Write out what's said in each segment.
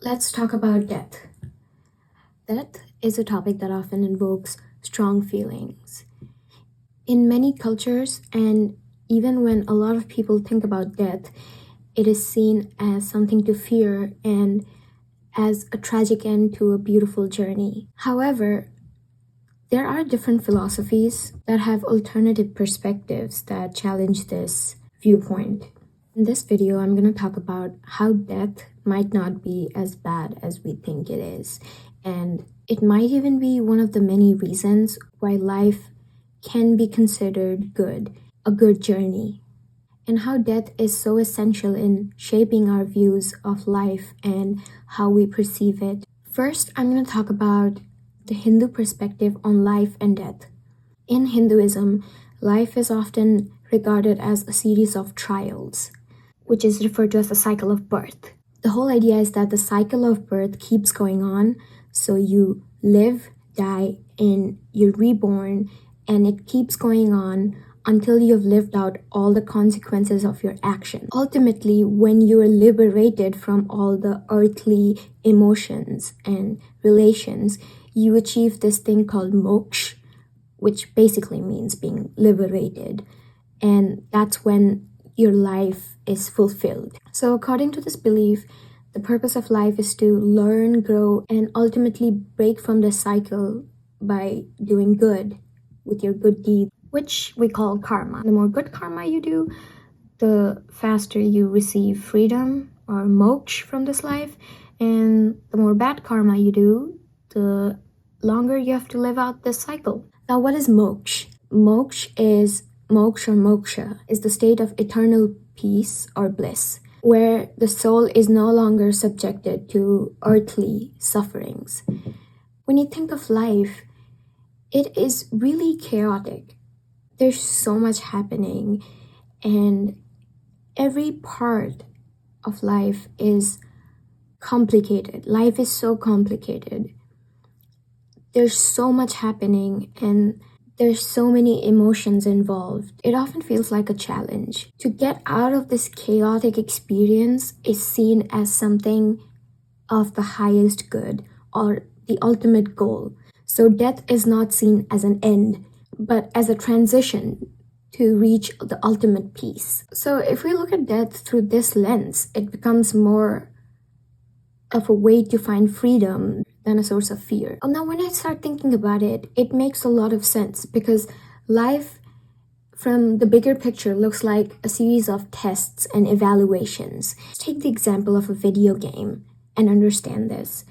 Let's talk about death. Death is a topic that often invokes strong feelings. In many cultures, and even when a lot of people think about death, it is seen as something to fear and as a tragic end to a beautiful journey. However, there are different philosophies that have alternative perspectives that challenge this viewpoint. In this video, I'm going to talk about how death might not be as bad as we think it is, and it might even be one of the many reasons why life can be considered good, a good journey, and how death is so essential in shaping our views of life and how we perceive it. First, I'm going to talk about the Hindu perspective on life and death. In Hinduism, life is often regarded as a series of trials, which is referred to as the cycle of birth. The whole idea is that the cycle of birth keeps going on, so you live, die, and you're reborn, and it keeps going on until you've lived out all the consequences of your action. Ultimately, when you are liberated from all the earthly emotions and relations, you achieve this thing called moksha, which basically means being liberated. And that's when your life is fulfilled. So according to this belief, the purpose of life is to learn, grow, and ultimately break from the cycle by doing good with your good deed, which we call karma. The more good karma you do, the faster you receive freedom or moksha from this life, and the more bad karma you do, the longer you have to live out this cycle. Now, what is moksha? Moksha is the state of eternal peace or bliss, where the soul is no longer subjected to earthly sufferings. When you think of life, it is really chaotic. There's so much happening, and every part of life is complicated. Life is so complicated. There's so much happening, and there's so many emotions involved. It often feels like a challenge. To get out of this chaotic experience is seen as something of the highest good or the ultimate goal. So death is not seen as an end, but as a transition to reach the ultimate peace. So if we look at death through this lens, it becomes more of a way to find freedom than a source of fear. Now, when I start thinking about it, it makes a lot of sense because life from the bigger picture looks like a series of tests and evaluations. Let's take the example of a video game and understand this.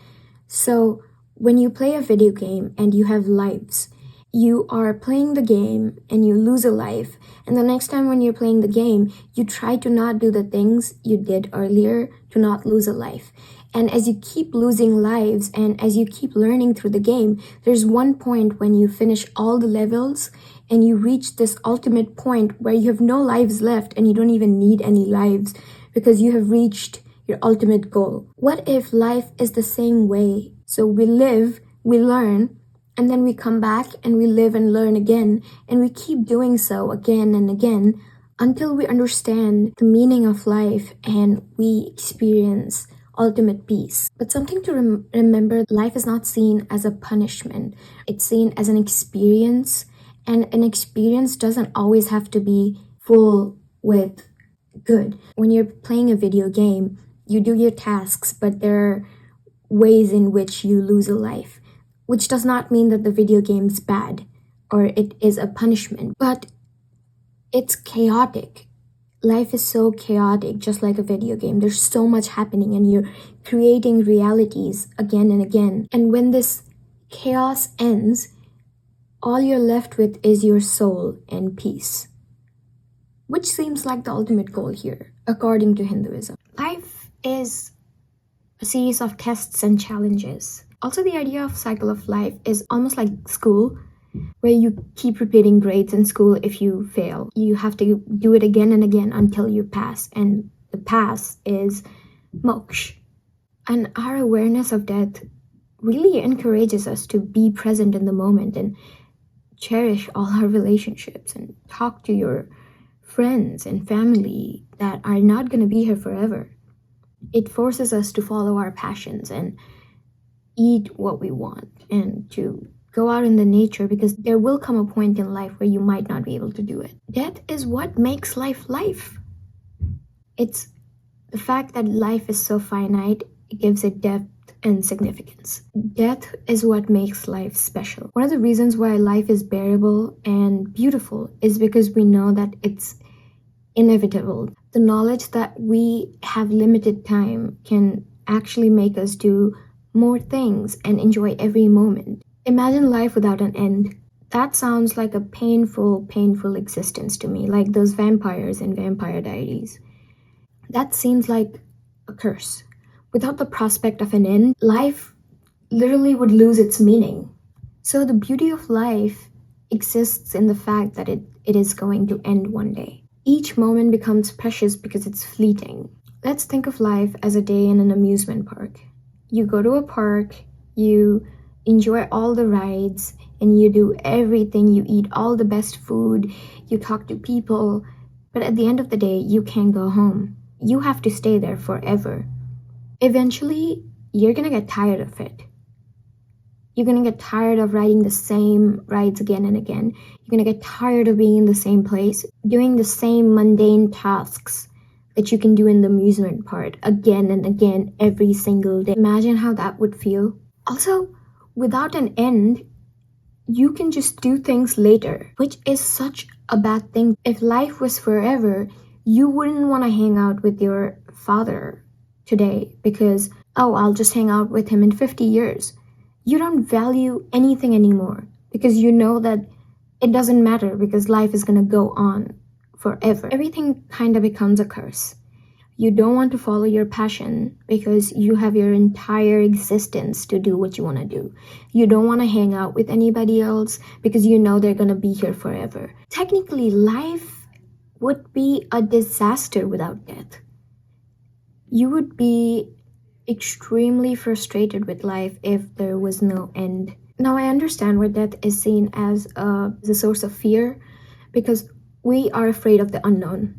So when you play a video game and you have lives, you are playing the game and you lose a life, and the next time when you're playing the game, you try to not do the things you did earlier to not lose a life. And as you keep losing lives and as you keep learning through the game, there's one point when you finish all the levels and you reach this ultimate point where you have no lives left and you don't even need any lives because you have reached your ultimate goal. What if life is the same way? So we live, we learn, and then we come back and we live and learn again, and we keep doing so again and again until we understand the meaning of life and we experience ultimate peace. But something to remember, life is not seen as a punishment. It's seen as an experience, and an experience doesn't always have to be full with good. When you're playing a video game, you do your tasks, but there are ways in which you lose a life, which does not mean that the video game's bad or it is a punishment, but it's chaotic. Life is so chaotic, just like a video game. There's so much happening and you're creating realities again and again. And when this chaos ends, all you're left with is your soul and peace, which seems like the ultimate goal here, according to Hinduism. Life is a series of tests and challenges. Also, the idea of cycle of life is almost like school, where you keep repeating grades in school. If you fail, you have to do it again and again until you pass, and the pass is moksha. And our awareness of death really encourages us to be present in the moment and cherish all our relationships and talk to your friends and family that are not going to be here forever. It forces us to follow our passions and eat what we want and to go out in the nature, because there will come a point in life where you might not be able to do it. Death is what makes life life. It's the fact that life is so finite, it gives it depth and significance. Death is what makes life special. One of the reasons why life is bearable and beautiful is because we know that it's inevitable. The knowledge that we have limited time can actually make us do more things and enjoy every moment. Imagine life without an end. That sounds like a painful existence to me, like those vampires in Vampire Diaries. That seems like a curse. Without the prospect of an end, life literally would lose its meaning. So the beauty of life exists in the fact that it is going to end one day. Each moment becomes precious because it's fleeting. Let's think of life as a day in an amusement park. You go to a park, you enjoy all the rides, and you do everything. You eat all the best food, you talk to people, but at the end of the day, you can't go home. You have to stay there forever. Eventually, you're gonna get tired of it. You're gonna get tired of riding the same rides again and again. You're gonna get tired of being in the same place, doing the same mundane tasks that you can do in the amusement park again and again every single day. Imagine how that would feel. Also, without an end, you can just do things later, which is such a bad thing. If life was forever, you wouldn't want to hang out with your father today because, oh, I'll just hang out with him in 50 years. You don't value anything anymore because you know that it doesn't matter because life is going to go on forever. Everything kind of becomes a curse. You don't want to follow your passion because you have your entire existence to do what you want to do. You don't want to hang out with anybody else because you know they're going to be here forever. Technically, life would be a disaster without death. You would be extremely frustrated with life if there was no end. Now, I understand why death is seen as a source of fear because we are afraid of the unknown.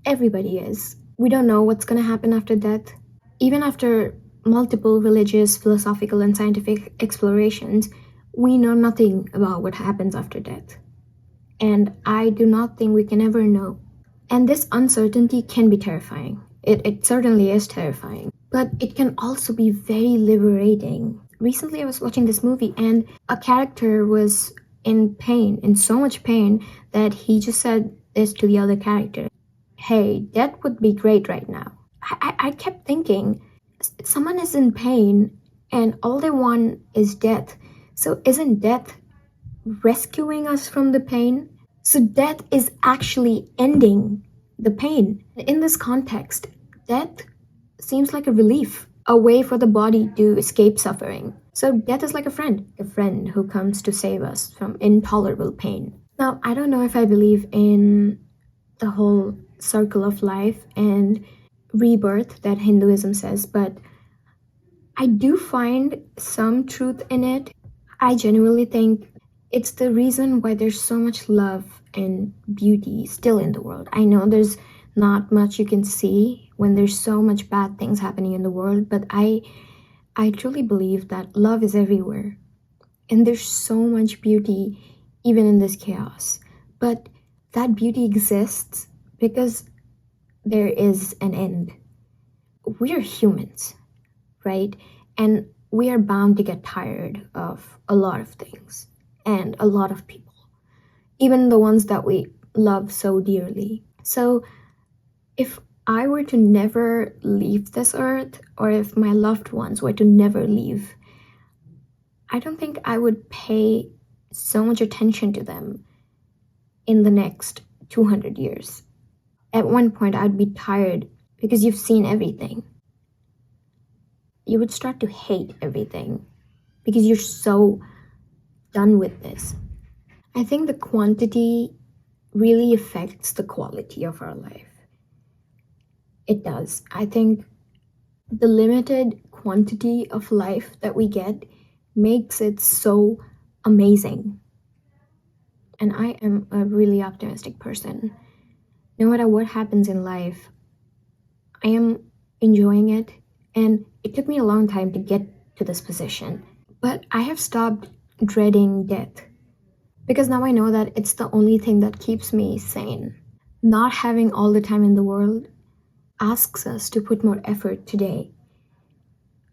Everybody is. We don't know what's going to happen after death. Even after multiple religious, philosophical, and scientific explorations, we know nothing about what happens after death. And I do not think we can ever know. And this uncertainty can be terrifying. It certainly is terrifying. But it can also be very liberating. Recently, I was watching this movie and a character was in pain, in so much pain, that he just said this to the other character. Hey, death would be great right now. I kept thinking, someone is in pain and all they want is death. So isn't death rescuing us from the pain? So death is actually ending the pain. In this context, death seems like a relief, a way for the body to escape suffering. So death is like a friend who comes to save us from intolerable pain. Now, I don't know if I believe in the whole circle of life and rebirth that Hinduism says, but I do find some truth in it. I genuinely think it's the reason why there's so much love and beauty still in the world. I know there's not much you can see when there's so much bad things happening in the world, but I truly believe that love is everywhere. And there's so much beauty even in this chaos. But that beauty exists because there is an end. We're humans, right? And we are bound to get tired of a lot of things and a lot of people, even the ones that we love so dearly. So if I were to never leave this earth, or if my loved ones were to never leave, I don't think I would pay so much attention to them in the next 200 years. At one point, I'd be tired because you've seen everything. You would start to hate everything because you're so done with this. I think the quantity really affects the quality of our life. It does. I think the limited quantity of life that we get makes it so amazing. And I am a really optimistic person. No matter what happens in life, I am enjoying it, and it took me a long time to get to this position. But I have stopped dreading death because now I know that it's the only thing that keeps me sane. Not having all the time in the world asks us to put more effort today.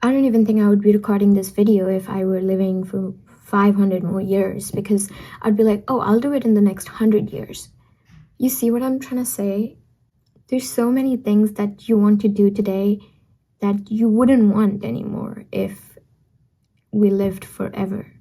I don't even think I would be recording this video if I were living for 500 more years, because I'd be like, oh, I'll do it in the next 100 years. You see what I'm trying to say? There's so many things that you want to do today that you wouldn't want anymore if we lived forever.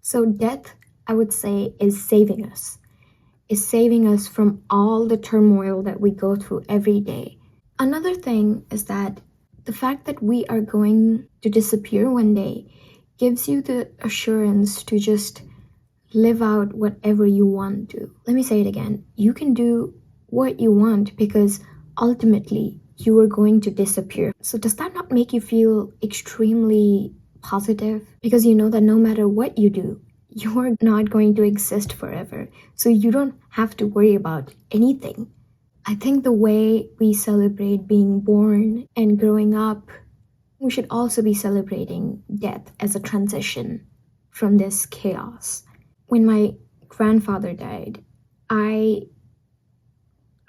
So death, I would say, is saving us from all the turmoil that we go through every day. Another thing is that the fact that we are going to disappear one day gives you the assurance to just live out whatever you want to. Let me say it again. You can do what you want because ultimately you are going to disappear. So does that not make you feel extremely positive? Because you know that no matter what you do, you are not going to exist forever. So you don't have to worry about anything. I think the way we celebrate being born and growing up, we should also be celebrating death as a transition from this chaos. When my grandfather died, I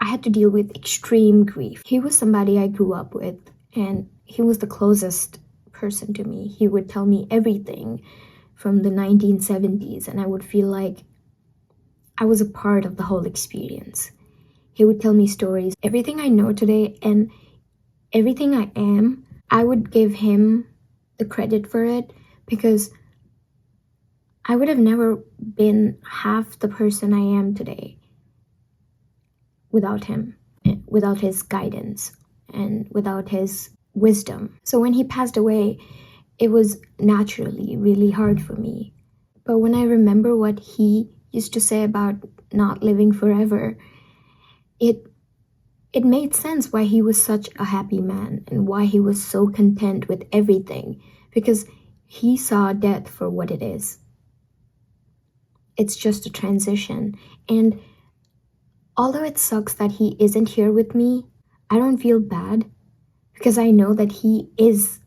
had to deal with extreme grief. He was somebody I grew up with, and he was the closest person to me. He would tell me everything from the 1970s, and I would feel like I was a part of the whole experience. He would tell me stories. Everything I know today and everything I am, I would give him the credit for it, because I would have never been half the person I am today without him, without his guidance, and without his wisdom. So when he passed away, it was naturally really hard for me. But when I remember what he used to say about not living forever, it made sense why he was such a happy man and why he was so content with everything, because he saw death for what it is. It's just a transition. And although it sucks that he isn't here with me, I don't feel bad, because I know that he is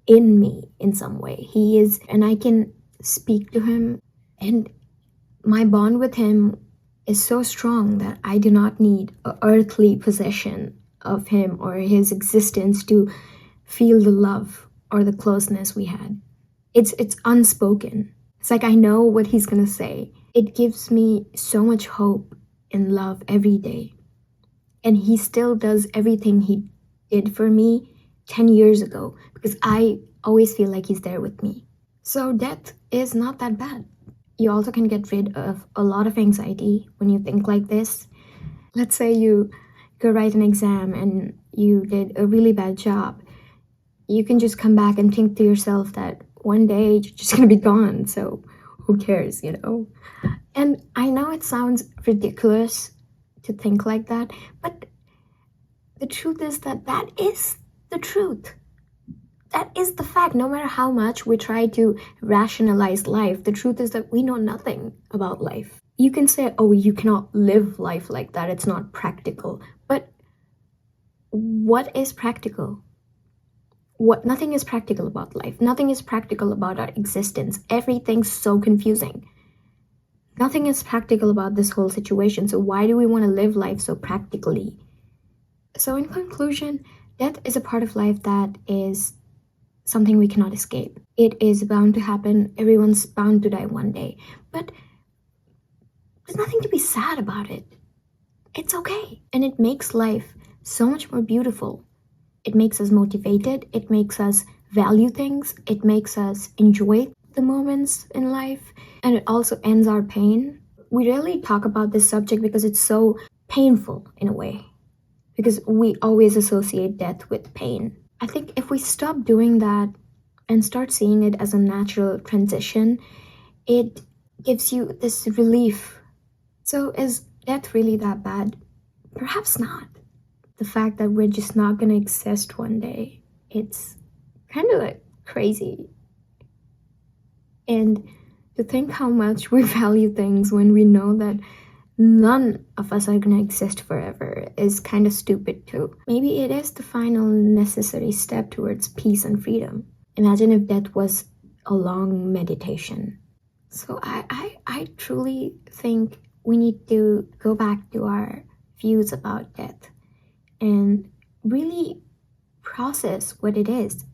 in me in some way. He is, and I can speak to him, and my bond with him is so strong that I do not need an earthly possession of him or his existence to feel the love or the closeness we had. It's unspoken. It's like I know what he's gonna say. It gives me so much hope and love every day. And he still does everything he did for me 10 years ago, because I always feel like he's there with me. So death is not that bad. You also can get rid of a lot of anxiety when you think like this. Let's say you go write an exam and you did a really bad job. You can just come back and think to yourself that one day you're just gonna be gone, so who cares, you know? And I know it sounds ridiculous to think like that, but the truth is that that is the truth. That is the fact. No matter how much we try to rationalize life, the truth is that we know nothing about life. You can say, oh, you cannot live life like that, it's not practical. But what is practical? Nothing is practical about life. Nothing is practical about our existence. Everything's so confusing. Nothing is practical about this whole situation. So why do we want to live life so practically? So in conclusion, death is a part of life that is something we cannot escape. It is bound to happen. Everyone's bound to die one day. But there's nothing to be sad about it. It's okay. And it makes life so much more beautiful. It makes us motivated. It makes us value things. It makes us enjoy the moments in life. And it also ends our pain. We rarely talk about this subject because it's so painful in a way, because we always associate death with pain. I think if we stop doing that and start seeing it as a natural transition, it gives you this relief. So is death really that bad? Perhaps not. The fact that we're just not going to exist one day, it's kind of like crazy. And to think how much we value things when we know that none of us are gonna exist forever is kind of stupid too. Maybe it is the final necessary step towards peace and freedom. Imagine if death was a long meditation. So I truly think we need to go back to our views about death and really process what it is.